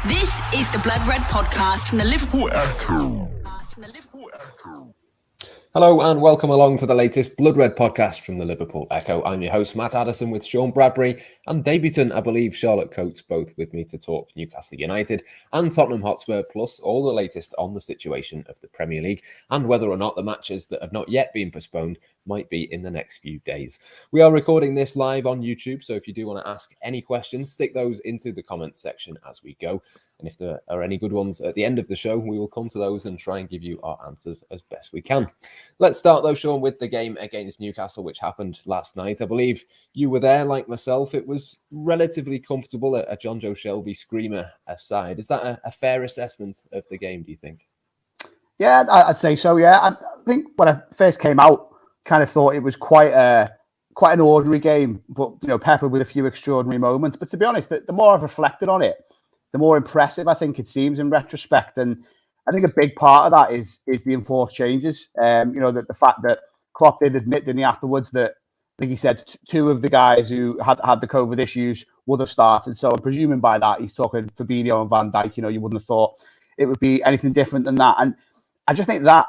This is the Blood Red podcast from the Liverpool Echo. Hello and welcome along to the latest Blood Red podcast from the Liverpool Echo. I'm your host, Matt Addison, with Sean Bradbury and debutant, I believe, Charlotte Coates, both with me to talk Newcastle United and Tottenham Hotspur, plus all the latest on the situation of the Premier League and whether or not the matches that have not yet been postponed might be in the next few days. We are recording this live on YouTube, so if you do want to ask any questions, stick those into the comments section as we go. And if there are any good ones at the end of the show, we will come to those and try and give you our answers as best we can. Let's start, though, Sean, with the game against Newcastle, which happened last night. I believe you were there, like myself. It was relatively comfortable, a John Joe Shelby screamer aside. Is that a fair assessment of the game, do you think? Yeah, I'd say so, yeah. I think when I first came out, kind of thought it was quite an ordinary game, but, peppered with a few extraordinary moments. But to be honest, the more I've reflected on it, the more impressive I think it seems in retrospect. And I think a big part of that is the enforced changes. The fact that Klopp did admit, didn't he, afterwards, that I think he said two of the guys who had the COVID issues would have started. So I'm presuming by that he's talking Fabinho and Van Dijk. You wouldn't have thought it would be anything different than that. And I just think that,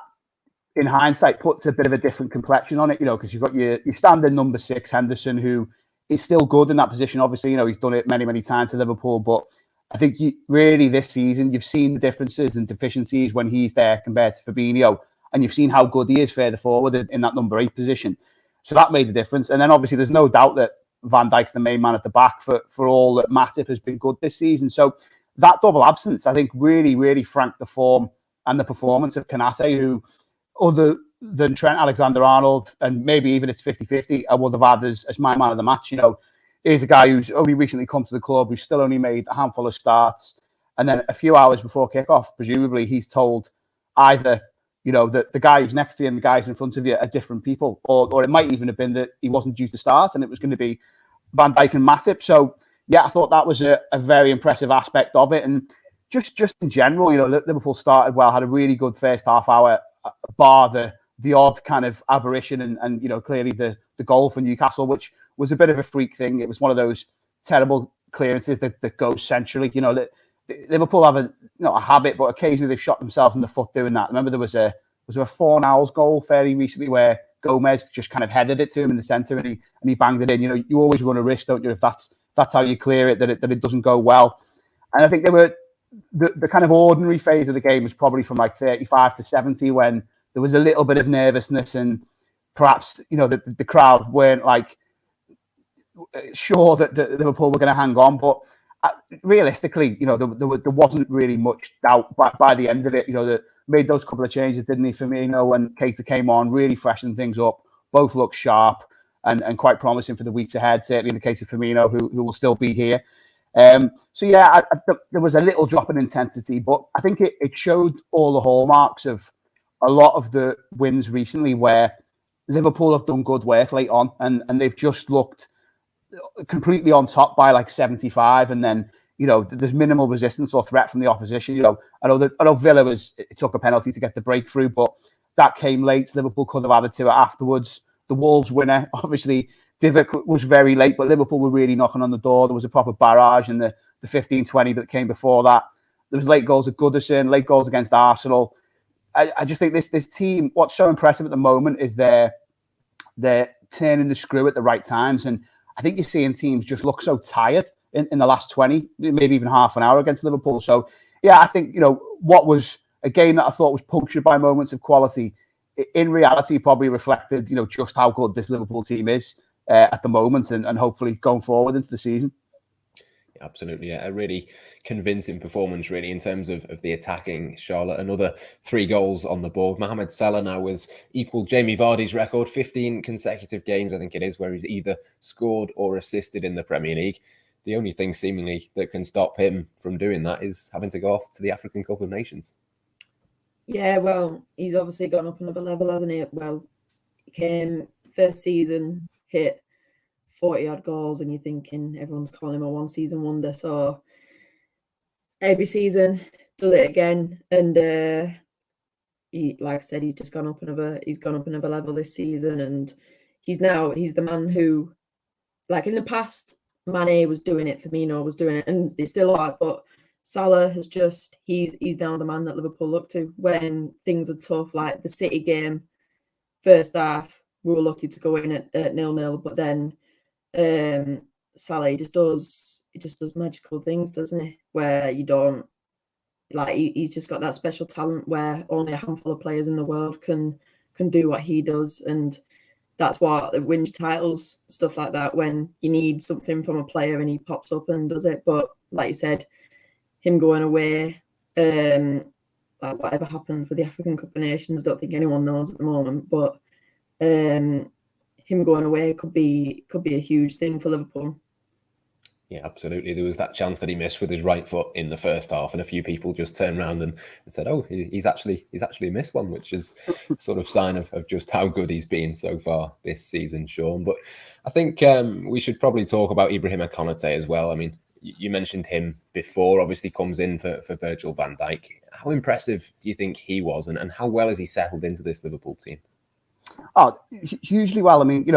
in hindsight, puts a bit of a different complexion on it, because you've got your standard number 6, Henderson, who is still good in that position. Obviously, he's done it many, many times to Liverpool, but I think really this season, you've seen the differences and deficiencies when he's there compared to Fabinho, and you've seen how good he is further forward in that number 8 position. So that made the difference. And then obviously there's no doubt that Van Dijk's the main man at the back for all that Matip has been good this season. So that double absence, I think, really, really franked the form and the performance of Konate, who, other than Trent Alexander-Arnold, and maybe even it's 50-50, I would have had as my man of the match. He's a guy who's only recently come to the club, who's still only made a handful of starts. And then a few hours before kickoff, presumably, he's told either, that the guy who's next to you and the guys in front of you are different people, or it might even have been that he wasn't due to start and it was going to be Van Dijk and Matip. So, yeah, I thought that was a very impressive aspect of it. And just in general, Liverpool started well, had a really good first half hour, bar the odd kind of aberration and clearly the goal for Newcastle, which was a bit of a freak thing. It was one of those terrible clearances that goes centrally. Liverpool have a habit, but occasionally they've shot themselves in the foot doing that. Remember there was a Fornals goal fairly recently where Gomez just kind of headed it to him in the centre and he banged it in. You always run a risk, don't you, if that's how you clear it, that it doesn't go well. And I think they were the kind of ordinary phase of the game was probably from like 35 to 70 when there was a little bit of nervousness and perhaps the crowd weren't like sure that Liverpool were going to hang on, but realistically, there wasn't really much doubt by the end of it. That made those couple of changes, didn't he? Firmino and Keita came on, really freshened things up. Both looked sharp and quite promising for the weeks ahead. Certainly in the case of Firmino, who will still be here. So yeah, there was a little drop in intensity, but I think it showed all the hallmarks of a lot of the wins recently, where Liverpool have done good work late on, and they've just looked completely on top by like 75, and then there's minimal resistance or threat from the opposition. I know Villa took a penalty to get the breakthrough, but that came late. Liverpool could have added to it afterwards. The Wolves winner, obviously, Divock was very late, but Liverpool were really knocking on the door. There was a proper barrage in the 15-20 that came before that. There was late goals at Goodison, late goals against Arsenal. I just think this team, what's so impressive at the moment is they're turning the screw at the right times. And I think you're seeing teams just look so tired in the last 20, maybe even half an hour against Liverpool. So, yeah, I think, what was a game that I thought was punctured by moments of quality, in reality probably reflected, just how good this Liverpool team is at the moment and hopefully going forward into the season. Absolutely, yeah. A really convincing performance, really, in terms of the attacking. Charlotte, another 3 goals on the board. Mohamed Salah now has equalled Jamie Vardy's record, 15 consecutive games, I think it is, where he's either scored or assisted in the Premier League. The only thing seemingly that can stop him from doing that is having to go off to the African Cup of Nations. Yeah, well, he's obviously gone up another level, hasn't he? Well, he came first season, hit 40-odd goals, and you're thinking everyone's calling him a one-season wonder. So every season, does it again, and he, like I said, he's gone up another level this season, and he's the man who, like in the past, Mane was doing it, Firmino was doing it, and they still are. But Salah has just he's now the man that Liverpool look to when things are tough, like the City game, first half, we were lucky to go in at 0-0, but then Salah just does magical things, doesn't he? Where you don't he's just got that special talent where only a handful of players in the world can do what he does, and that's what wins titles, stuff like that. When you need something from a player and he pops up and does it. But like you said, him going away, like whatever happened for the African Cup of Nations, don't think anyone knows at the moment. But him going away could be a huge thing for Liverpool. Yeah, absolutely. There was that chance that he missed with his right foot in the first half, and a few people just turned around and said, "Oh, he's actually missed one," which is sort of sign of just how good he's been so far this season, Sean. But I think we should probably talk about Ibrahima Konate as well. I mean, you mentioned him before. Obviously, comes in for Virgil van Dijk. How impressive do you think he was, and how well has he settled into this Liverpool team? Oh, hugely well. I mean,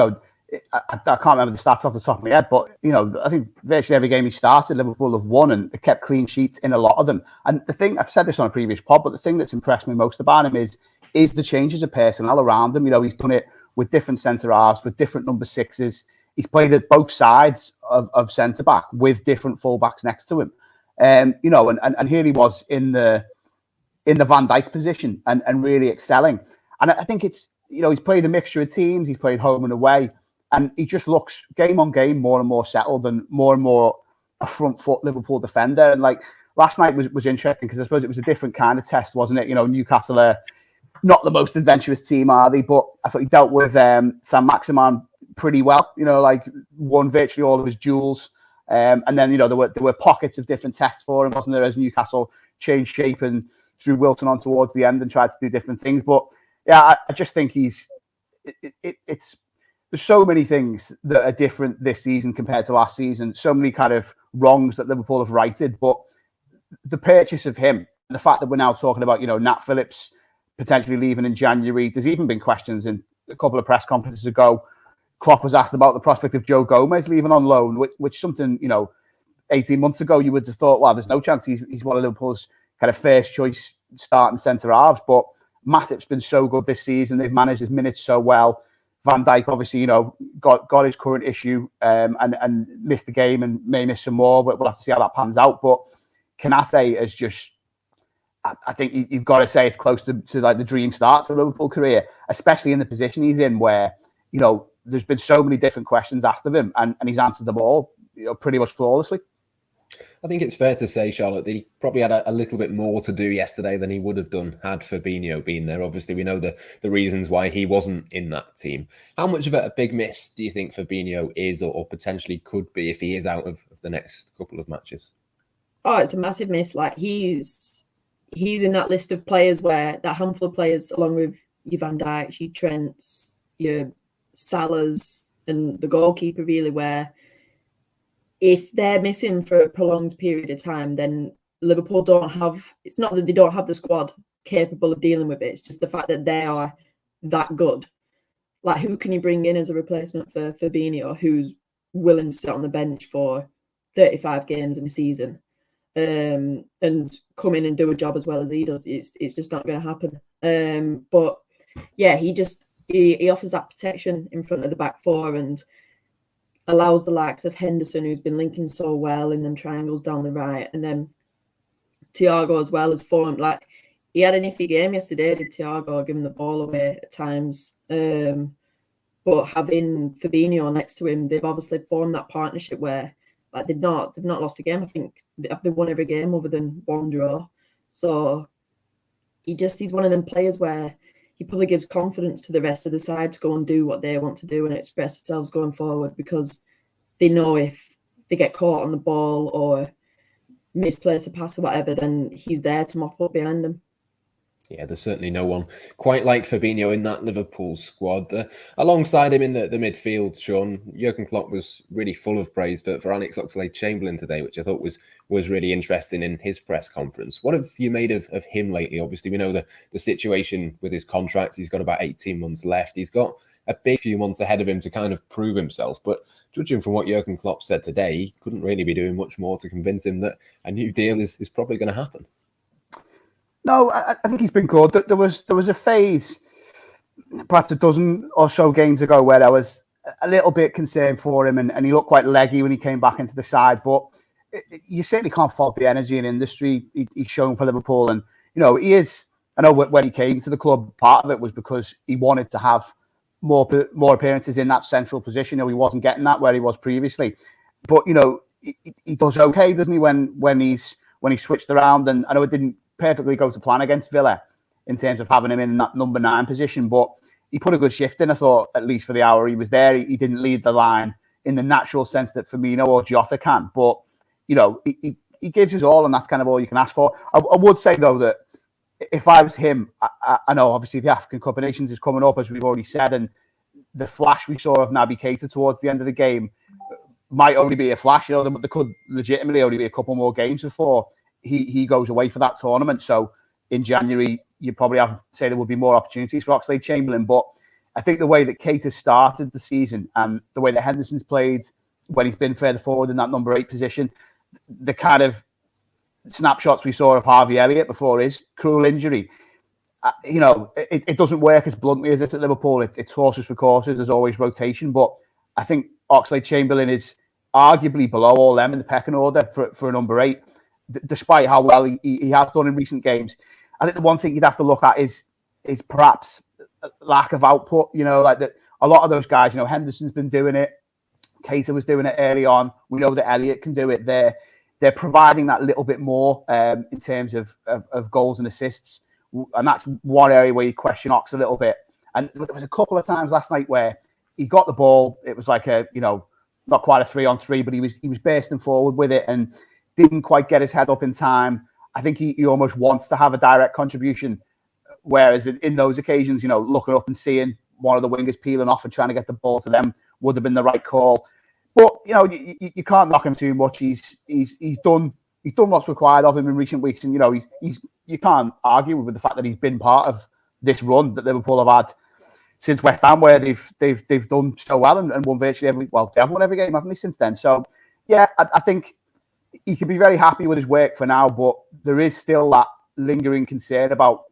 I can't remember the stats off the top of my head, but I think virtually every game he started, Liverpool have won, and they kept clean sheets in a lot of them. And the thing, I've said this on a previous pod, but the thing that's impressed me most about him is the changes of personnel around him. He's done it with different centre halves, with different number sixes. He's played at both sides of centre back with different fullbacks next to him. And here he was in the Van Dijk position and really excelling. And I think it's he's played a mixture of teams. He's played home and away. And he just looks game on game more and more settled and more a front foot Liverpool defender. And like last night was interesting because I suppose it was a different kind of test, wasn't it? Newcastle are not the most adventurous team, are they? But I thought he dealt with Saint-Maximin pretty well. Won virtually all of his duels. And then there were pockets of different tests for him, wasn't there? As Newcastle changed shape and threw Wilson on towards the end and tried to do different things. But yeah, I just think it's. There's so many things that are different this season compared to last season. So many kind of wrongs that Liverpool have righted. But the purchase of him, the fact that we're now talking about, Nat Phillips potentially leaving in January. There's even been questions in a couple of press conferences ago. Klopp was asked about the prospect of Joe Gomez leaving on loan, which something, 18 months ago you would have thought, well, there's no chance he's one of Liverpool's kind of first choice starting centre halves. But Matip's been so good this season. They've managed his minutes so well. Van Dijk, obviously, got his current issue and missed the game and may miss some more, but we'll have to see how that pans out. But Konate is just, I think you've got to say it's close to like the dream start to the Liverpool career, especially in the position he's in where, there's been so many different questions asked of him and he's answered them all, pretty much flawlessly. I think it's fair to say, Charlotte, that he probably had a little bit more to do yesterday than he would have done had Fabinho been there. Obviously, we know the reasons why he wasn't in that team. How much of a big miss do you think Fabinho is or potentially could be if he is out of the next couple of matches? Oh, it's a massive miss. Like he's in that list of players where that handful of players, along with your Van Dijk, your Trents, your Salahs, and the goalkeeper, really, where if they're missing for a prolonged period of time, then Liverpool don't have... It's not that they don't have the squad capable of dealing with it. It's just the fact that they are that good. Like, who can you bring in as a replacement for Fabinho, who's willing to sit on the bench for 35 games in a season and come in and do a job as well as he does? It's just not going to happen. But, yeah, he offers that protection in front of the back four and allows the likes of Henderson, who's been linking so well in them triangles down the right, and then Thiago as well as formed. Like, he had an iffy game yesterday, did Thiago, giving the ball away at times. But having Fabinho next to him, they've obviously formed that partnership where like they've not lost a game. I think they've won every game other than one draw. So he's one of them players where he probably gives confidence to the rest of the side to go and do what they want to do and express themselves going forward, because they know if they get caught on the ball or misplace a pass or whatever, then he's there to mop up behind them. Yeah, there's certainly no one quite like Fabinho in that Liverpool squad. Alongside him in the midfield, Sean, Jurgen Klopp was really full of praise for Alex Oxlade-Chamberlain today, which I thought was really interesting in his press conference. What have you made of him lately? Obviously, we know the situation with his contract. He's got about 18 months left. He's got a big few months ahead of him to kind of prove himself. But judging from what Jurgen Klopp said today, he couldn't really be doing much more to convince him that a new deal is probably going to happen. No, I think he's been good. There was a phase, perhaps a dozen or so games ago, where I was a little bit concerned for him, and he looked quite leggy when he came back into the side. But you certainly can't fault the energy and industry he's shown for Liverpool. And, he is, I know when he came to the club, part of it was because he wanted to have more appearances in that central position. He wasn't getting that where he was previously. But, he does okay, doesn't he, when he's switched around. And I know it didn't perfectly go to plan against Villa in terms of having him in that number 9 position, but he put a good shift in. I thought, at least for the hour he was there, he didn't lead the line in the natural sense that Firmino or Jota can, but he gives us all, and that's kind of all you can ask for. I would say though that if I was him, I know obviously the African Cup of Nations is coming up, as we've already said, and the flash we saw of Naby Keita towards the end of the game might only be a flash. There could legitimately only be a couple more games before he goes away for that tournament. So in January, you probably have to say there would be more opportunities for Oxlade-Chamberlain. But I think the way that Keita started the season and the way that Henderson's played when he's been further forward in that number 8 position, the kind of snapshots we saw of Harvey Elliott before his cruel injury, it doesn't work as bluntly as it's at Liverpool. It's horses for courses. There's always rotation. But I think Oxlade-Chamberlain is arguably below all them in the pecking order for a number 8. Despite how well he has done in recent games. I think the one thing you'd have to look at is perhaps lack of output. Like that, a lot of those guys, Henderson's been doing it. Keita was doing it early on. We know that Elliott can do it. They're providing that little bit more in terms of goals and assists. And that's one area where you question Ox a little bit. And there was a couple of times last night where he got the ball. It was like not quite a 3-on-3, but he was bursting forward with it and didn't quite get his head up in time. I think he almost wants to have a direct contribution, whereas in those occasions, looking up and seeing one of the wingers peeling off and trying to get the ball to them would have been the right call. But you can't knock him too much. He's done what's required of him in recent weeks, and you can't argue with the fact that he's been part of this run that Liverpool have had since West Ham, where they've done so well and won virtually they have won every game, haven't they, since then? So yeah, I think he can be very happy with his work for now, but there is still that lingering concern about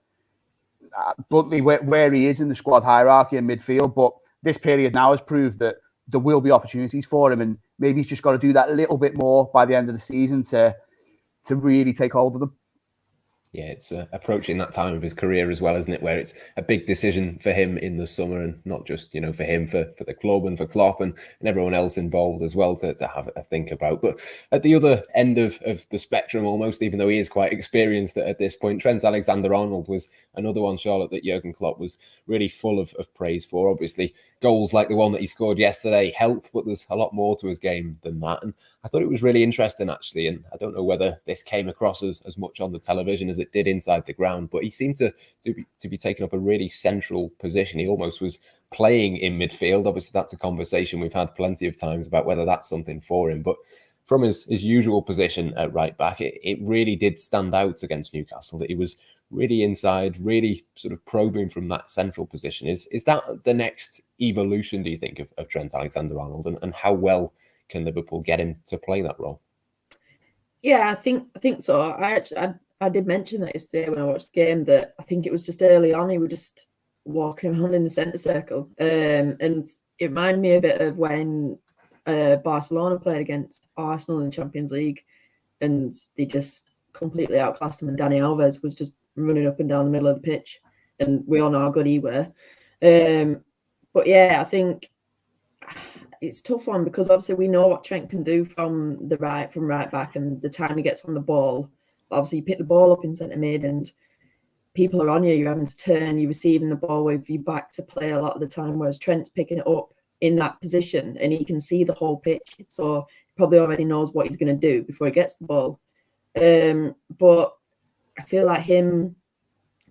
bluntly where he is in the squad hierarchy in midfield. But this period now has proved that there will be opportunities for him, and maybe he's just got to do that a little bit more by the end of the season to really take hold of them. Yeah, it's approaching that time of his career as well, isn't it? Where it's a big decision for him in the summer, and not just, for him, for the club and for Klopp and everyone else involved as well to have a think about. But at the other end of the spectrum, almost, even though he is quite experienced at this point, Trent Alexander-Arnold was another one, Charlotte, that Jurgen Klopp was really full of praise for. Obviously, goals like the one that he scored yesterday help, but there's a lot more to his game than that. And I thought it was really interesting, actually, and I don't know whether this came across as much on the television as it did inside the ground, but he seemed to be taking up a really central position. He almost was playing in midfield. Obviously, that's a conversation we've had plenty of times about whether that's something for him, but from his usual position at right back, it really did stand out against Newcastle that he was really inside, really sort of probing from that central position. Is that the next evolution, do you think, of Trent Alexander-Arnold, and how well can Liverpool get him to play that role? Yeah, I think so. I did mention that yesterday when I watched the game, that I think it was just early on, he was just walking around in the centre circle. And it reminded me a bit of when Barcelona played against Arsenal in the Champions League, and they just completely outclassed him, and Dani Alves was just running up and down the middle of the pitch. And we all know how good he were. But yeah, I think it's a tough one, because obviously we know what Trent can do from right back, and the time he gets on the ball. Obviously, you pick the ball up in centre mid and people are on you. You're having to turn. You're receiving the ball with your back to play a lot of the time, whereas Trent's picking it up in that position and he can see the whole pitch. So he probably already knows what he's going to do before he gets the ball. But I feel like him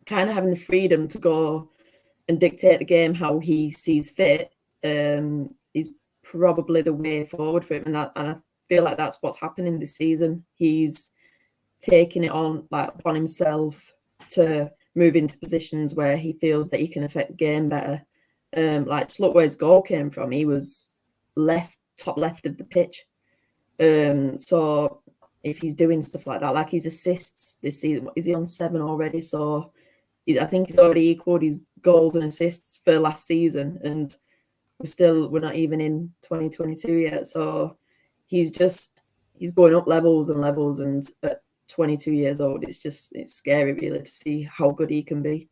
kind of having the freedom to go and dictate the game how he sees fit is probably the way forward for him. And I feel like that's what's happening this season. He's taking it on upon himself to move into positions where he feels that he can affect the game better. Just look where his goal came from. He was top left of the pitch. So if he's doing stuff like that, like his assists this season, is he on 7 already? So I think he's already equaled his goals and assists for last season, and we're not even in 2022 yet. So he's going up levels and levels, and at 22 years old, it's scary really to see how good he can be.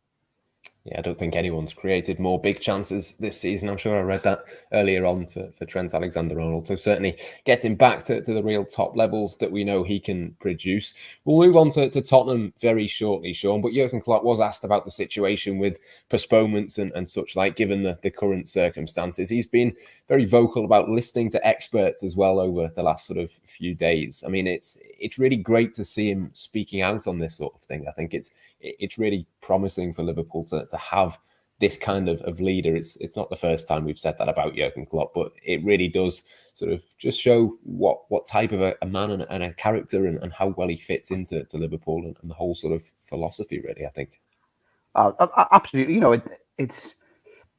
Yeah, I don't think anyone's created more big chances this season. I'm sure I read that earlier on for Trent Alexander-Arnold. So certainly getting back to the real top levels that we know he can produce. We'll move on to Tottenham very shortly, Sean. But Jurgen Klopp was asked about the situation with postponements and such like, given the current circumstances. He's been very vocal about listening to experts as well over the last sort of few days. I mean, it's really great to see him speaking out on this sort of thing. I think it's really promising for Liverpool to have this kind of leader. It's not the first time we've said that about Jurgen Klopp, but it really does sort of just show what type of a man and a character and how well he fits into Liverpool and the whole sort of philosophy, really, I think. Absolutely. You know, it's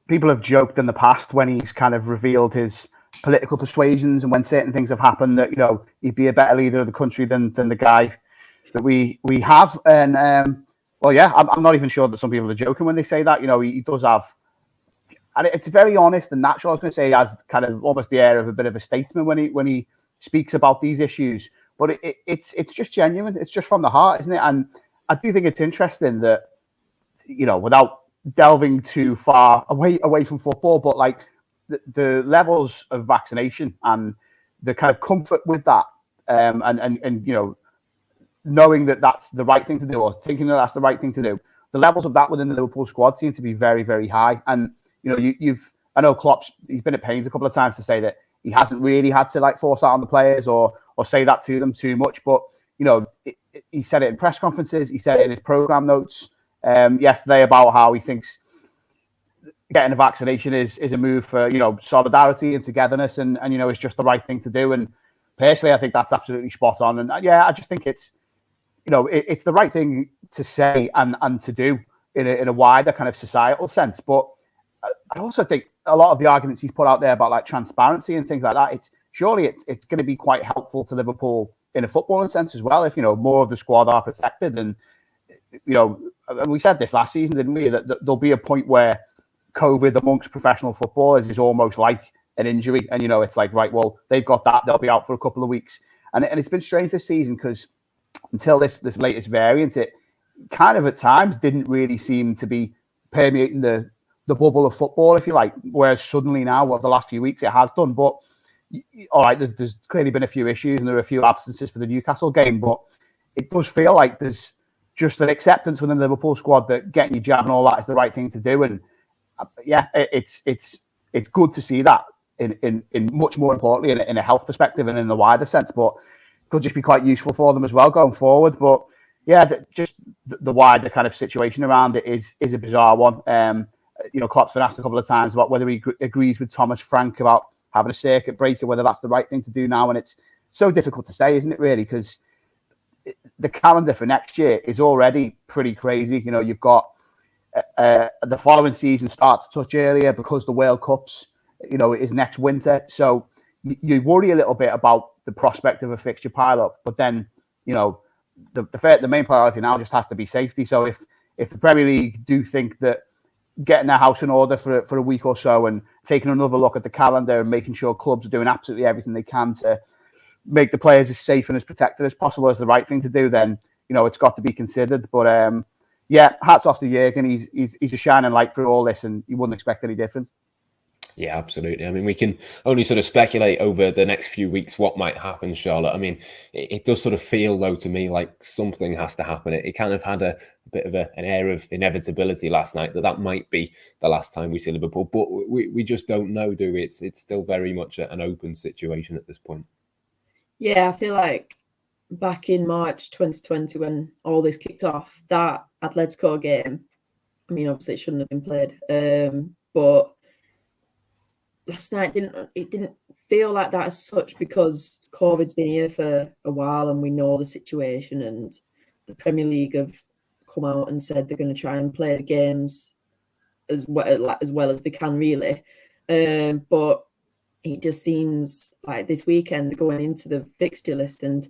people have joked in the past when he's kind of revealed his political persuasions and when certain things have happened that, you know, he'd be a better leader of the country than the guy that we have. And well, yeah, I'm not even sure that some people are joking when they say that. You know, he does have, and it's very honest and natural. I was going to say he has kind of almost the air of a bit of a statesman when he speaks about these issues. But it's just genuine. It's just from the heart, isn't it? And I do think it's interesting that, you know, without delving too far away from football, but like the levels of vaccination and the kind of comfort with that, and you know, knowing that that's the right thing to do or thinking that that's the right thing to do, the levels of that within the Liverpool squad seem to be very, very high. And, you know, I know Klopp's, he's been at pains a couple of times to say that he hasn't really had to like force out on the players or say that to them too much. But, you know, he said it in press conferences. He said it in his program notes yesterday about how he thinks getting a vaccination is a move for, you know, solidarity and togetherness and, you know, it's just the right thing to do. And personally, I think that's absolutely spot on. And yeah, I just think it's, you know, it's the right thing to say and to do in a wider kind of societal sense. But I also think a lot of the arguments he's put out there about like transparency and things like that, it's going to be quite helpful to Liverpool in a footballing sense as well. If, you know, more of the squad are protected, and, you know, and we said this last season, didn't we, that there'll be a point where COVID amongst professional footballers is almost like an injury. And, you know, it's like, right, well, they've got that, they'll be out for a couple of weeks. And it's been strange this season because until this latest variant, it kind of at times didn't really seem to be permeating the bubble of football, if you like, whereas suddenly now, over the last few weeks, it has done. But, all right, there's clearly been a few issues and there are a few absences for the Newcastle game, but it does feel like there's just an acceptance within the Liverpool squad that getting your jab and all that is the right thing to do. And, yeah, it's good to see that in much more importantly in a health perspective and in the wider sense, but could just be quite useful for them as well going forward. But yeah, just the wider kind of situation around it is a bizarre one. You know, Klopp's been asked a couple of times about whether he agrees with Thomas Frank about having a circuit breaker, whether that's the right thing to do now. And it's so difficult to say, isn't it, really? Because the calendar for next year is already pretty crazy. You know, you've got the following season starts a touch earlier because the World Cups, you know, is next winter. So you worry a little bit about the prospect of a fixture pile-up, but then, you know, the main priority now just has to be safety. So if the Premier League do think that getting their house in order for a week or so and taking another look at the calendar and making sure clubs are doing absolutely everything they can to make the players as safe and as protected as possible as the right thing to do, then, you know, it's got to be considered. But yeah, hats off to Jurgen. He's a shining light through all this, and you wouldn't expect any different. Yeah, absolutely. I mean, we can only sort of speculate over the next few weeks what might happen, Charlotte. I mean, it does sort of feel, though, to me like something has to happen. It kind of had a bit of an air of inevitability last night that might be the last time we see Liverpool. But we just don't know, do we? It's still very much an open situation at this point. Yeah, I feel like back in March 2020, when all this kicked off, that Atletico game, I mean, obviously it shouldn't have been played, but last night didn't feel like that as such, because COVID's been here for a while and we know the situation, and the Premier League have come out and said they're going to try and play the games as well as they can, really. But it just seems like this weekend they're going into the fixture list and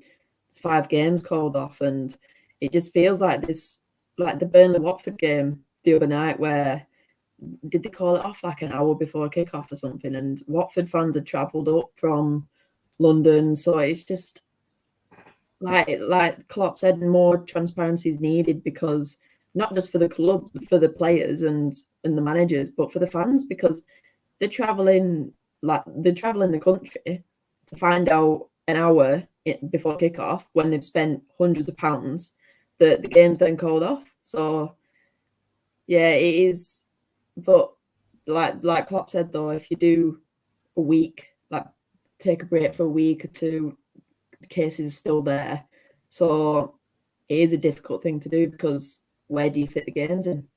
it's 5 games called off, and it just feels like this, like the Burnley-Watford game the other night, where did they call it off like an hour before kickoff or something? And Watford fans had travelled up from London, so it's just like Klopp said, more transparency is needed, because not just for the club, for the players and the managers, but for the fans, because they're travelling the country to find out an hour before kickoff, when they've spent hundreds of pounds, the game's then called off. So yeah, it is. But like Klopp said, though, if you do a week, like take a break for a week or two, the cases are still there. So it is a difficult thing to do, because where do you fit the games in?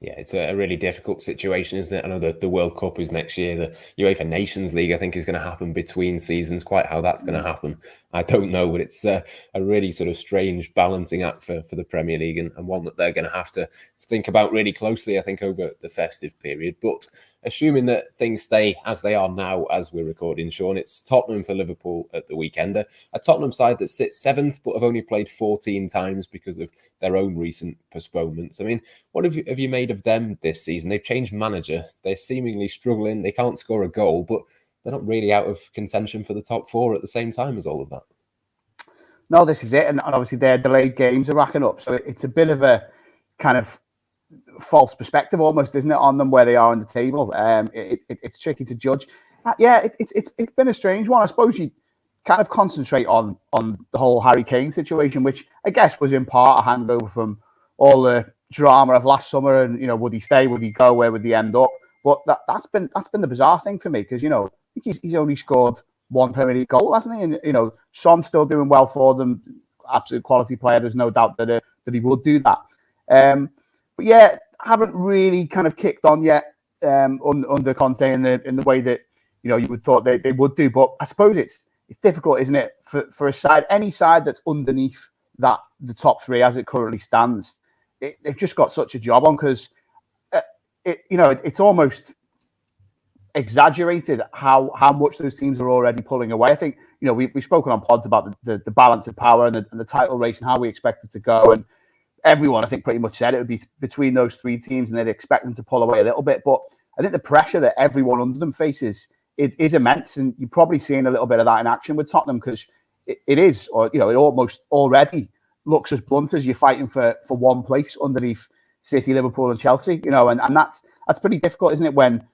Yeah, it's a really difficult situation, isn't it? I know that the World Cup is next year. The UEFA Nations League, I think, is going to happen between seasons. Quite how that's going to happen, I don't know. But it's a really sort of strange balancing act for the Premier League, and one that they're going to have to think about really closely, I think, over the festive period. But assuming that things stay as they are now, as we're recording, Sean, it's Tottenham for Liverpool at the weekend. A Tottenham side that sits 7th, but have only played 14 times because of their own recent postponements. I mean, what have you made of them this season? They've changed manager. They're seemingly struggling. They can't score a goal, but they're not really out of contention for the top 4 at the same time as all of that. No, this is it. And obviously their delayed games are racking up. So it's a bit of a kind of false perspective almost, isn't it, on them where they are on the table? It's tricky to judge. Yeah, it's been a strange one. I suppose you kind of concentrate on the whole Harry Kane situation, which I guess was in part a hangover from all the drama of last summer, and would he stay, would he go, where would he end up? But that's been the bizarre thing for me, because I think he's only scored 1 Premier League goal, hasn't he? And Son's still doing well for them, absolute quality player. There's no doubt that he would do that. But yeah, haven't really kind of kicked on yet under Conte in the way that you would thought they would do. But I suppose it's difficult, isn't it, for a side, any side that's underneath the top 3 as it currently stands. They've just got such a job on, because it's almost exaggerated how much those teams are already pulling away. I think we've spoken on pods about the balance of power and the title race and how we expect it to go, and everyone, I think, pretty much said it would be between those 3 teams, and they'd expect them to pull away a little bit. But I think the pressure that everyone under them faces is immense, and you're probably seeing a little bit of that in action with Tottenham, because it is, or it almost already looks as blunt as you're fighting for 1 place underneath City, Liverpool, and Chelsea. And that's pretty difficult, isn't it, when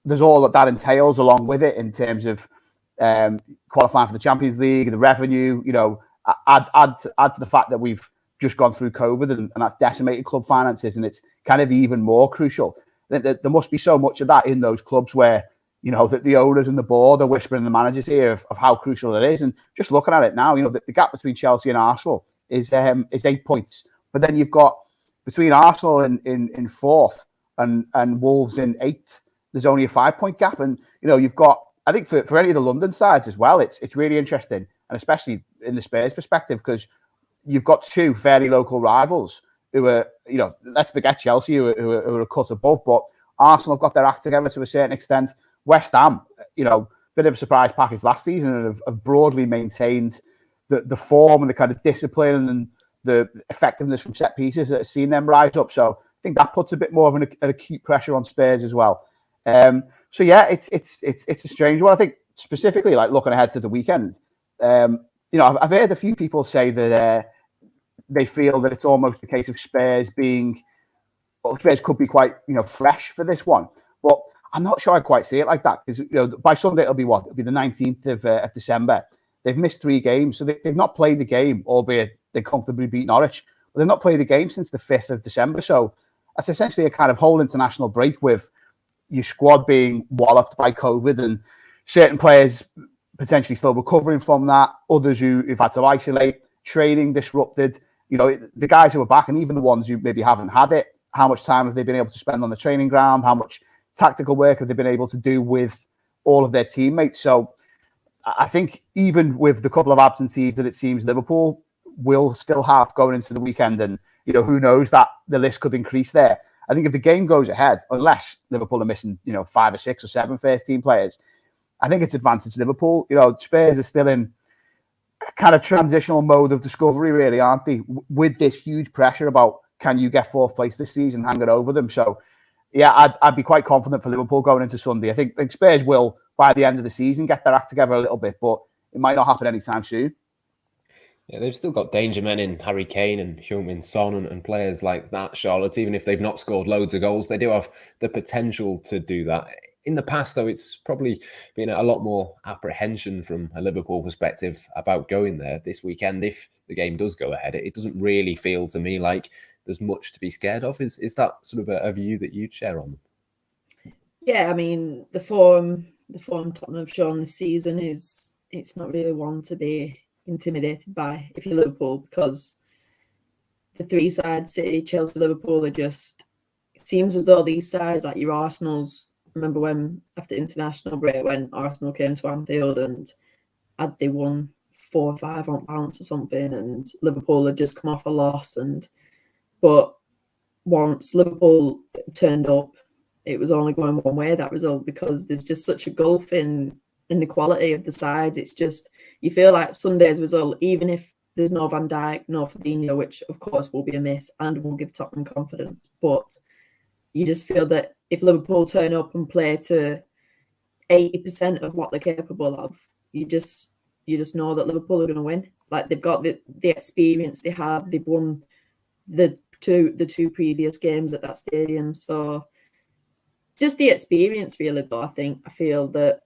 there's all that entails along with it in terms of qualifying for the Champions League, the revenue. Add to the fact that we've just gone through COVID, and that's decimated club finances, and it's kind of even more crucial. There must be so much of that in those clubs where that the owners and the board are whispering the managers here of how crucial it is. And just looking at it now, the gap between Chelsea and Arsenal is 8 points, but then you've got between Arsenal in 4th and Wolves in 8th, there's only a 5-point gap, and you've got, I think for any of the London sides as well, it's really interesting, and especially in the Spurs perspective, because you've got 2 fairly local rivals who are, let's forget Chelsea, who are a cut above, but Arsenal have got their act together to a certain extent. West Ham, bit of a surprise package last season, and have broadly maintained the form and the kind of discipline and the effectiveness from set pieces that has seen them rise up. So I think that puts a bit more of an acute pressure on Spurs as well. So yeah, it's a strange one. I think specifically, like looking ahead to the weekend, I've heard a few people say that they feel that it's almost a case of Spurs could be quite fresh for this one, but I'm not sure I quite see it like that, because by Sunday it'll be what? It'll be the 19th of December. They've missed 3 games, so they've not played the game, albeit they comfortably beat Norwich. But they've not played the game since the 5th of December, so that's essentially a kind of whole international break, with your squad being walloped by COVID and certain players potentially still recovering from that, others who've had to isolate, training disrupted, the guys who are back, and even the ones who maybe haven't had it, how much time have they been able to spend on the training ground? How much tactical work have they been able to do with all of their teammates? So I think even with the couple of absentees that it seems Liverpool will still have going into the weekend, and who knows, that the list could increase there. I think if the game goes ahead, unless Liverpool are missing 5 or 6 or 7 first team players, I think it's advantage Liverpool. Spurs are still in a kind of transitional mode of discovery, really, aren't they? With this huge pressure about, can you get 4th place this season, hang it over them. So yeah, I'd be quite confident for Liverpool going into Sunday. I think Spurs will, by the end of the season, get their act together a little bit, but it might not happen anytime soon. Yeah, they've still got danger men in Harry Kane and Heung-min Son and players like that, Charlotte. Even if they've not scored loads of goals, they do have the potential to do that. In the past, though, it's probably been a lot more apprehension from a Liverpool perspective about going there this weekend. If the game does go ahead, it doesn't really feel to me like there's much to be scared of. Is that sort of a view that you'd share on them? Yeah, I mean, the form Tottenham have shown this season it's not really one to be intimidated by if you're Liverpool, because the 3 sides, City, Chelsea, Liverpool, it seems as though these sides, like your Arsenal's, remember when after international break when Arsenal came to Anfield and had they won 4 or 5 on bounce or something, and Liverpool had just come off a loss, but once Liverpool turned up, it was only going one way, that result, because there's just such a gulf in the quality of the sides. It's just, you feel like Sunday's result, even if there's no Van Dijk, no Fabinho, which of course will be a miss and will give Tottenham confidence, but you just feel that if Liverpool turn up and play to 80% of what they're capable of, you just know that Liverpool are going to win. Like, they've got the experience they have. They've won the two previous games at that stadium. So just the experience, really, though, I feel that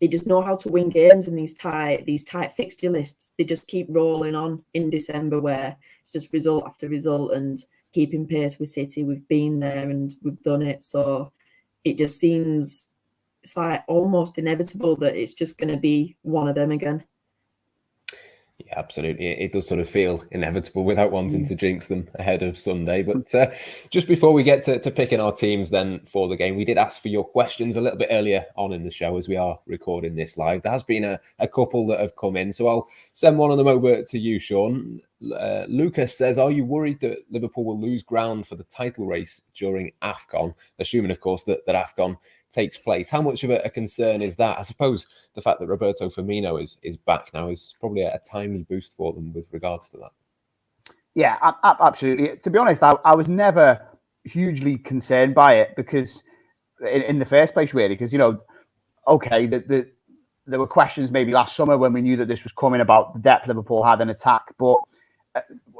they just know how to win games in these tight fixture lists. They just keep rolling on in December, where it's just result after result and keeping pace with City. We've been there and we've done it. So it just seems, it's like almost inevitable that it's just going to be one of them again. Yeah, absolutely. It does sort of feel inevitable without wanting to jinx them ahead of Sunday. But just before we get to picking our teams then for the game, we did ask for your questions a little bit earlier on in the show as we are recording this live. There has been a couple that have come in, so I'll send one of them over to you, Sean. Lucas says, are you worried that Liverpool will lose ground for the title race during AFCON? Assuming, of course, that AFCON takes place. How much of a concern is that? I suppose the fact that Roberto Firmino is back now is probably a timely boost for them with regards to that. Yeah, absolutely. To be honest, I was never hugely concerned by it, because in the first place, really, because, okay, there were questions maybe last summer when we knew that this was coming about the depth Liverpool had in attack. But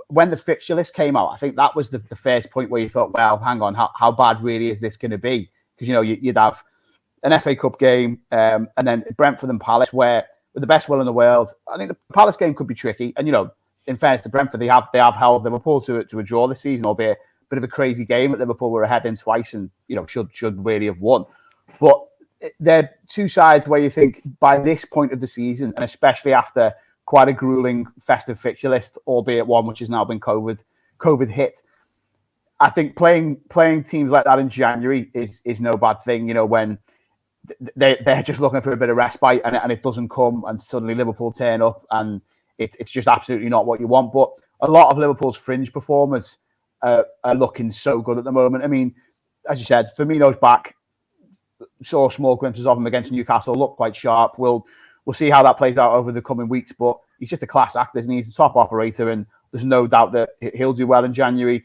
when the fixture list came out, I think that was the first point where you thought, well, hang on, how bad really is this going to be? Because, you'd have an FA Cup game and then Brentford and Palace, where, with the best will in the world, I think the Palace game could be tricky. And, in fairness to Brentford, they have held Liverpool to a draw this season, albeit a bit of a crazy game that Liverpool were ahead in twice and, should really have won. But they're 2 sides where you think by this point of the season, and especially after quite a grueling festive fixture list, albeit one which has now been COVID hit, I think playing teams like that in January is no bad thing. When they're just looking for a bit of respite and it doesn't come, and suddenly Liverpool turn up and it's just absolutely not what you want. But a lot of Liverpool's fringe performers are looking so good at the moment. I mean, as you said, Firmino's back. Saw small glimpses of him against Newcastle. Looked quite sharp. We'll see how that plays out over the coming weeks. But he's just a class act, isn't he? He's a top operator, and there's no doubt that he'll do well in January.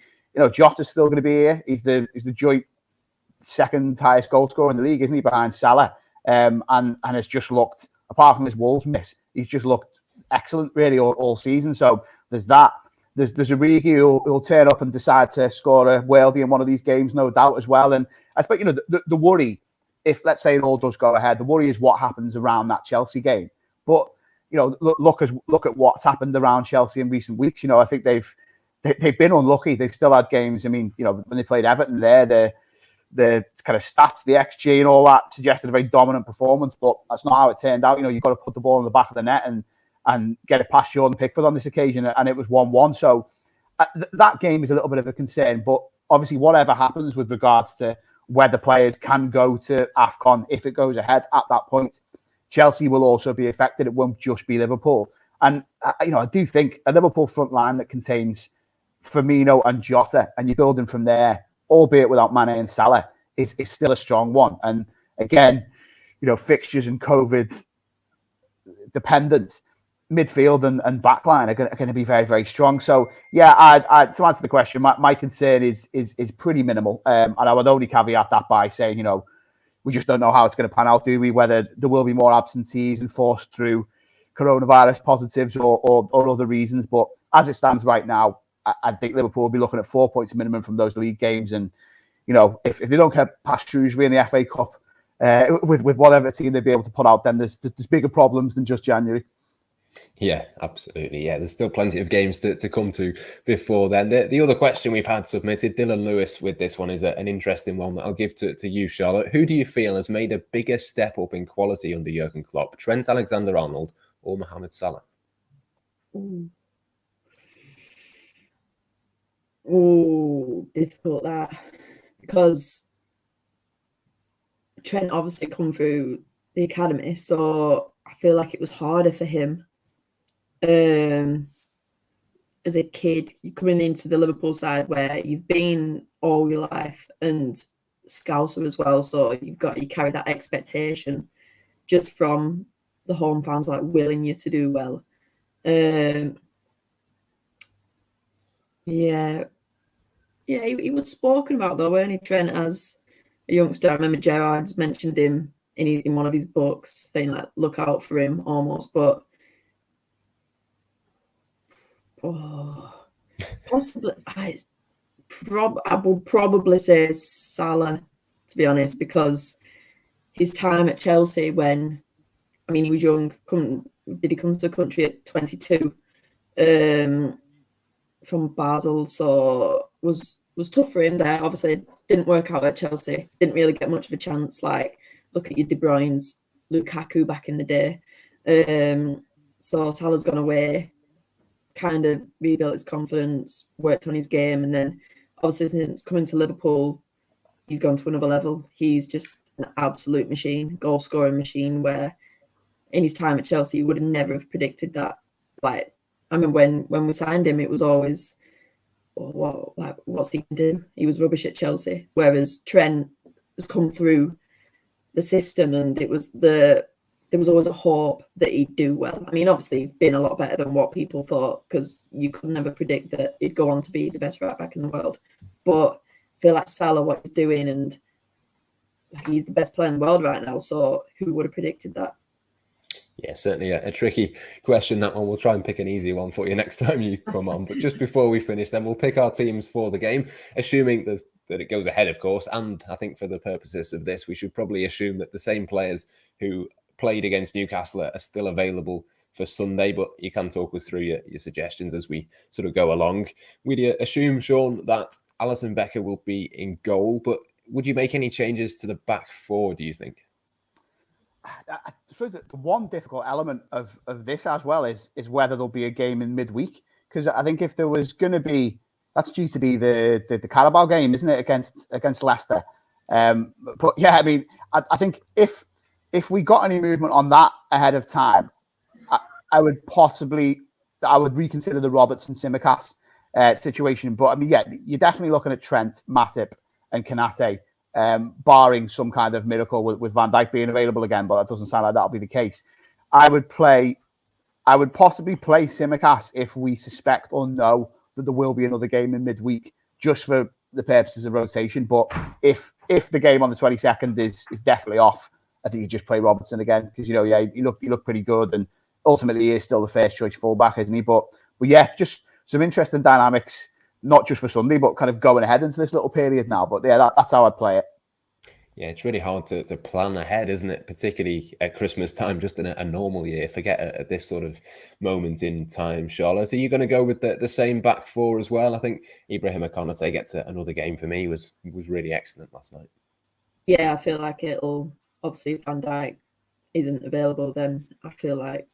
Jota's still going to be here. He's the joint 2nd highest goal scorer in the league, isn't he, behind Salah? And has just looked, apart from his Wolves miss, he's just looked excellent really all season. So there's that. There's Origi who'll turn up and decide to score a worldie in one of these games, no doubt, as well. And I expect, the worry, if let's say it all does go ahead, the worry is what happens around that Chelsea game. But look at what's happened around Chelsea in recent weeks. I think they've been unlucky. They've still had games. I mean, when they played Everton, the kind of stats, the XG and all that suggested a very dominant performance, but that's not how it turned out. You've got to put the ball in the back of the net and get it past Jordan Pickford on this occasion, and it was 1-1. So that game is a little bit of a concern. But obviously, whatever happens with regards to whether players can go to AFCON, if it goes ahead at that point, Chelsea will also be affected. It won't just be Liverpool. And, I do think a Liverpool front line that contains Firmino and Jota, and you're building from there, albeit without Mane and Salah, is still a strong one. And again, fixtures and COVID dependent, midfield and backline are going to be very, very strong. So yeah, I to answer the question, my concern is pretty minimal. And I would only caveat that by saying, we just don't know how it's going to pan out, do we? Whether there will be more absentees enforced through coronavirus positives or other reasons. But as it stands right now, I think Liverpool will be looking at 4 points minimum from those league games. And, if they don't get past Shrewsbury in the FA Cup with whatever team they'd be able to put out, then there's bigger problems than just January. Yeah, absolutely. Yeah, there's still plenty of games to come to before then. The other question we've had submitted, Dylan Lewis with this one, is an interesting one that I'll give to you, Charlotte. Who do you feel has made a bigger step up in quality under Jurgen Klopp, Trent Alexander-Arnold or Mohamed Salah? Ooh, difficult that. Because Trent obviously come through the academy, so I feel like it was harder for him. As a kid, you're coming into the Liverpool side where you've been all your life and Scouser as well, so you carry that expectation just from the home fans, like willing you to do well. He was spoken about though, weren't he, Trent, as a youngster? I remember Gerrard's mentioned him in one of his books, saying like, look out for him almost, but possibly I will probably say Salah, to be honest, because his time at Chelsea when, he was young. Did he come to the country at 22 from Basel? So was tough for him there. Obviously, didn't work out at Chelsea. Didn't really get much of a chance. Like, look at your De Bruyne's, Lukaku back in the day. So Salah's gone away, kind of rebuilt his confidence, worked on his game, and then obviously since coming to Liverpool, he's gone to another level. He's just an absolute machine, goal-scoring machine, where in his time at Chelsea, you would have never have predicted that. Like, I mean, when we signed him, it was always, what's he going to do? He was rubbish at Chelsea. Whereas Trent has come through the system, and there was always a hope that he'd do well. I mean, obviously, he's been a lot better than what people thought, because you could never predict that he'd go on to be the best right back in the world. But I feel like Salah, what he's doing, and he's the best player in the world right now. So who would have predicted that? Yeah, certainly a tricky question, that one. We'll try and pick an easy one for you next time you come on. But just before we finish, then we'll pick our teams for the game, assuming that it goes ahead, of course. And I think for the purposes of this, we should probably assume that the same players who played against Newcastle are still available for Sunday. But you can talk us through your suggestions as we sort of go along. We'd assume, Sean, that Alisson Becker will be in goal. But would you make any changes to the back four, do you think? I suppose that the one difficult element of this as well is whether there'll be a game in midweek. Because I think if there was going to be, that's due to be the Carabao game, isn't it, against Leicester? But yeah, I mean, I think if we got any movement on that ahead of time, I would reconsider the Robertson Tsimikas situation. But I mean, yeah, you're definitely looking at Trent, Matip, and Konate. Barring some kind of miracle with Van Dijk being available again, but that doesn't sound like that'll be the case. I would possibly play Tsimikas if we suspect or know that there will be another game in midweek, just for the purposes of rotation. But if the game on the 22nd is definitely off, I think you just play Robertson again, because you look pretty good, and ultimately he is still the first choice fullback, isn't he? But yeah, just some interesting dynamics. Not just for Sunday, but kind of going ahead into this little period now. But yeah, that's how I'd play it. Yeah, it's really hard to plan ahead, isn't it? Particularly at Christmas time, just in a normal year. Forget at this sort of moment in time, Charlotte. Are you going to go with the same back four as well? I think Ibrahima Konate gets another game for me. Was really excellent last night. Yeah, I feel like it'll, obviously if Van Dijk isn't available, then I feel like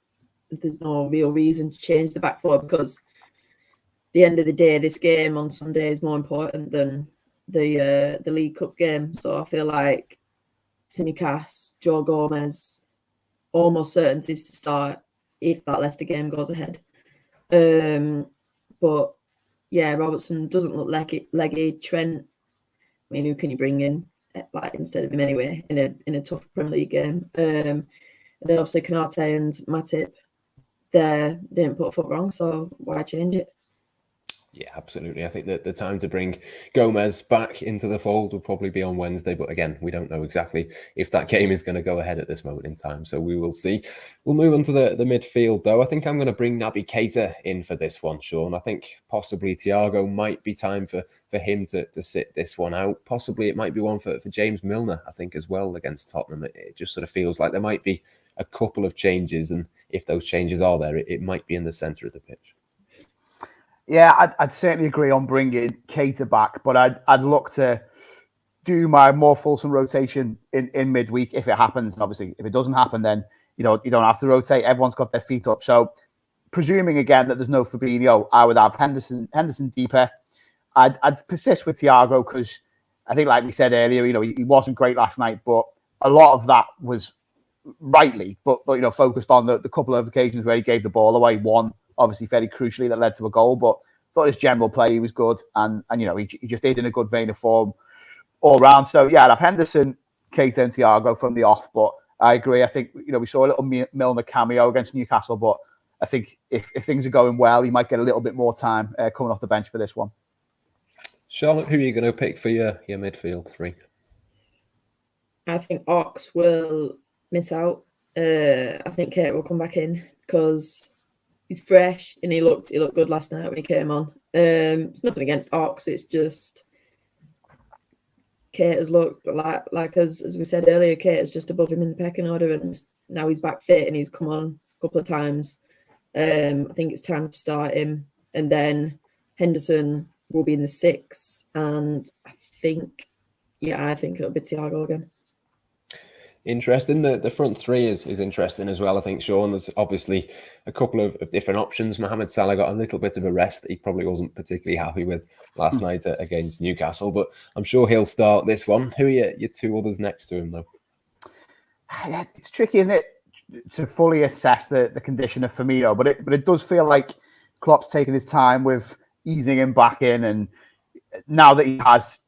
there's no real reason to change the back four, because the end of the day, this game on Sunday is more important than the League Cup game. So I feel like Tsimikas, Joe Gomez, almost certainties to start if that Leicester game goes ahead. But yeah, Robertson doesn't look leggy. Trent, I mean, who can you bring in instead of him anyway in a tough Premier League game? And then obviously Konate and Matip, they didn't put a foot wrong, so why change it? Yeah, absolutely. I think that the time to bring Gomez back into the fold will probably be on Wednesday. But again, we don't know exactly if that game is going to go ahead at this moment in time. So we will see. We'll move on to the midfield, though. I think I'm going to bring Naby Keita in for this one, Sean. I think possibly Thiago might be time for him to sit this one out. Possibly it might be one for James Milner, I think, as well against Tottenham. It just sort of feels like there might be a couple of changes. And if those changes are there, it might be in the centre of the pitch. Yeah, I'd certainly agree on bringing Keita back, but I'd look to do my more fulsome rotation in midweek if it happens. And obviously, if it doesn't happen, then you don't have to rotate. Everyone's got their feet up. So, presuming again that there's no Fabinho, I would have Henderson deeper. I'd persist with Thiago because I think, like we said earlier, he wasn't great last night, but a lot of that was rightly, but focused on the couple of occasions where he gave the ball away. One, obviously, very crucially, that led to a goal. But thought his general play, he was good. And he just is in a good vein of form all round. So, yeah, I'd have Henderson, Keita and Thiago from the off. But I agree. I think, we saw a little Milner cameo against Newcastle. But I think if things are going well, he might get a little bit more time coming off the bench for this one. Charlotte, who are you going to pick for your midfield three? I think Ox will miss out. I think Keita will come back in because he's fresh and he looked good last night when he came on. It's nothing against Ox. It's just Keita's looked like as we said earlier, Keita's just above him in the pecking order, and now he's back fit and he's come on a couple of times. I think it's time to start him, and then Henderson will be in the 6, and I think it'll be Thiago again. Interesting. The front three is interesting as well, I think, Sean. There's obviously a couple of different options. Mohamed Salah got a little bit of a rest that he probably wasn't particularly happy with last night against Newcastle, but I'm sure he'll start this one. Who are your two others next to him, though? Yeah, it's tricky, isn't it, to fully assess the condition of Firmino, but it does feel like Klopp's taking his time with easing him back in, and now that he has,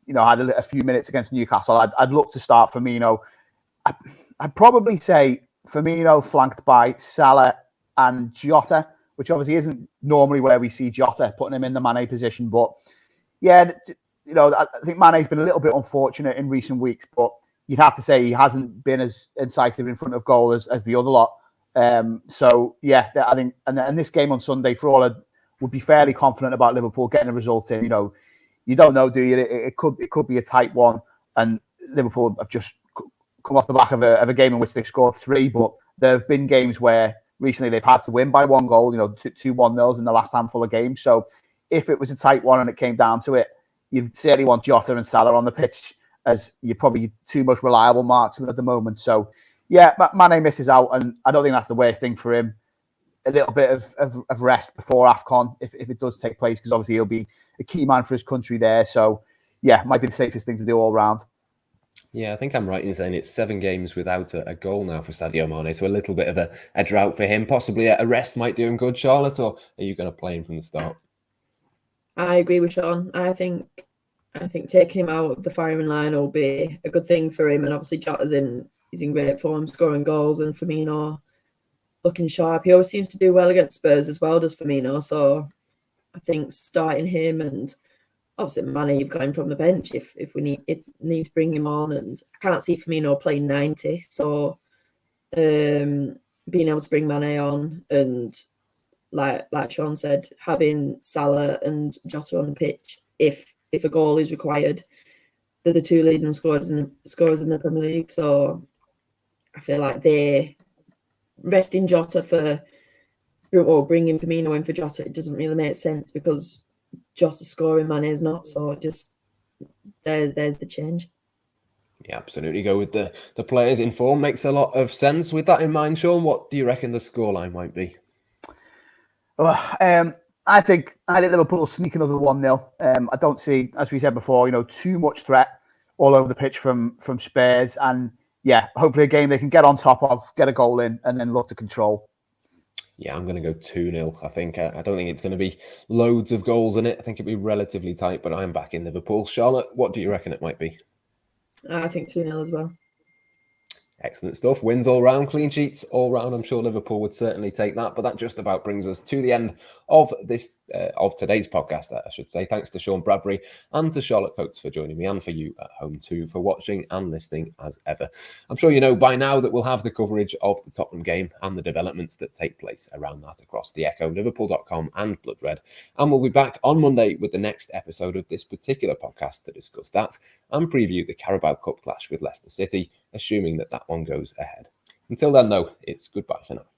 had a few minutes against Newcastle, I'd look to start Firmino. I'd probably say Firmino flanked by Salah and Jota, which obviously isn't normally where we see Jota, putting him in the Mane position. But yeah, I think Mane's been a little bit unfortunate in recent weeks, but you'd have to say he hasn't been as incisive in front of goal as the other lot. So yeah, I think, and this game on Sunday, for all I would be fairly confident about Liverpool getting a result in. You don't know, do you? It could be a tight one, and Liverpool have just come off the back of a game in which they've scored 3, but there have been games where recently they've had to win by 1 goal, 2-1-0s in the last handful of games. So if it was a tight one and it came down to it, you'd certainly want Jota and Salah on the pitch as you're probably 2 most reliable marksmen at the moment. So yeah, Mane misses out, and I don't think that's the worst thing for him. A little bit of rest before AFCON, if it does take place, because obviously he'll be a key man for his country there. So yeah, might be the safest thing to do all round. Yeah, I think I'm right in saying it's 7 games without a goal now for Sadio Mane, so a little bit of a drought for him. Possibly a rest might do him good, Charlotte, or are you going to play him from the start? I agree with Sean. I think taking him out of the firing line will be a good thing for him, and obviously Jota's he's in great form, scoring goals, and Firmino looking sharp. He always seems to do well against Spurs as well, does Firmino. So I think starting him, and obviously Mane, you've got him from the bench if we need to bring him on, and I can't see Firmino playing 90. So being able to bring Mane on, and like Sean said, having Salah and Jota on the pitch if a goal is required, they're the 2 leading scorers in the Premier League. So I feel like they resting Jota bringing Firmino in for Jota, it doesn't really make sense because Jota's scoring, Mane is not. So just there's the change. Yeah, absolutely. Go with the players in form. Makes a lot of sense. With that in mind, Sean, what do you reckon the scoreline might be? Well, I think Liverpool will sneak another 1-0. I don't see, as we said before, too much threat all over the pitch from Spurs. And yeah, hopefully a game they can get on top of, get a goal in, and then look to control. Yeah, I'm going to go 2-0. I think I don't think it's going to be loads of goals in it. I think it'll be relatively tight, but I'm back in Liverpool. Charlotte, what do you reckon it might be? I think 2-0 as well. Excellent stuff. Wins all round, clean sheets all round. I'm sure Liverpool would certainly take that. But that just about brings us to the end of this of today's podcast, I should say. Thanks to Sean Bradbury and to Charlotte Coates for joining me, and for you at home too for watching and listening as ever. I'm sure you know by now that we'll have the coverage of the Tottenham game and the developments that take place around that across the Echo, Liverpool.com and Blood Red. And we'll be back on Monday with the next episode of this particular podcast to discuss that and preview the Carabao Cup clash with Leicester City, assuming that one goes ahead. Until then, though, it's goodbye for now.